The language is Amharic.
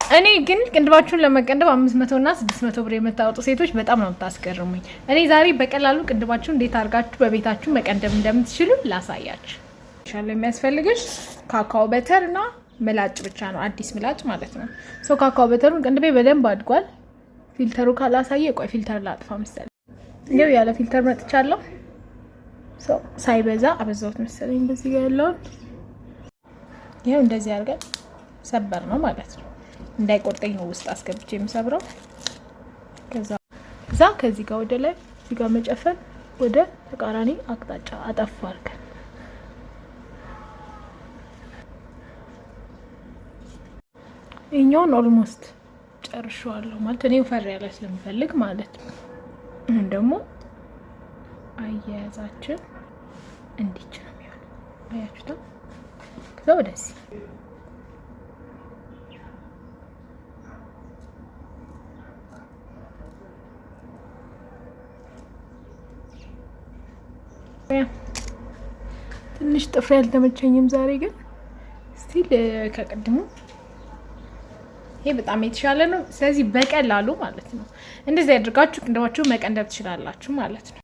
እኔ ግን ቅንድባችሁን ለመቀንደብ 500 እና 600 ብር የምታወጡ ሴቶች በጣም ነው የምታስገርሙኝ። እኔ ዛሬ በቀላሉ ቅንድባችሁን እንዴት አድርጋችሁ በቤታችሁ መቀንደብ እንደምትችሉ ላሳያችሁ። ሻለ የሚያስፈልግሽ ካካኦ በተር እና ምላጭ ብቻ ነው፣ አዲስ ምላጭ ማለት ነው። ካካኦ በተሩን ቅንድቤ በደንብ አድጓል። ፊልተሩ ካላሳየ ቆይ ፊልተር ላጥፋ መሰለኝ። ይሄው ያለ ፊልተር መጥቻለሁ። ሳይበዛ አበዛውት መሰለኝ። በዚህ ጋር ያለውን ይሄው እንደዚህ አድርገን ሰበር ነው ማለት ነው። እንዳይቆርጠኝ ነው ውስጥ አስገብቼ የምሰብረው። ከዛ ከዚህ ጋር ወደ ላይ እዚህ ጋር መጨፈን ወደ ተቃራኒ አቅጣጫ አጠፋ አድርገን እኛውን ኦልሞስት ጨርሻለሁ ማለት እኔ ፈር ያለ ስለምፈልግ ማለት ነው። አሁን ደግሞ አያያዛችን እንዲች ነው የሚሆነው። አያችሁታ? ከዛ ወደዚህ ትንሽ ጥፍሬ አልተመቸኝም ዛሬ ግን ስቲል ከቀድሞ ይሄ በጣም የተሻለ ነው። ስለዚህ በቀላሉ ማለት ነው እንደዚህ አድርጋችሁ ቅንድባችሁ መቀንደብ ትችላላችሁ ማለት ነው።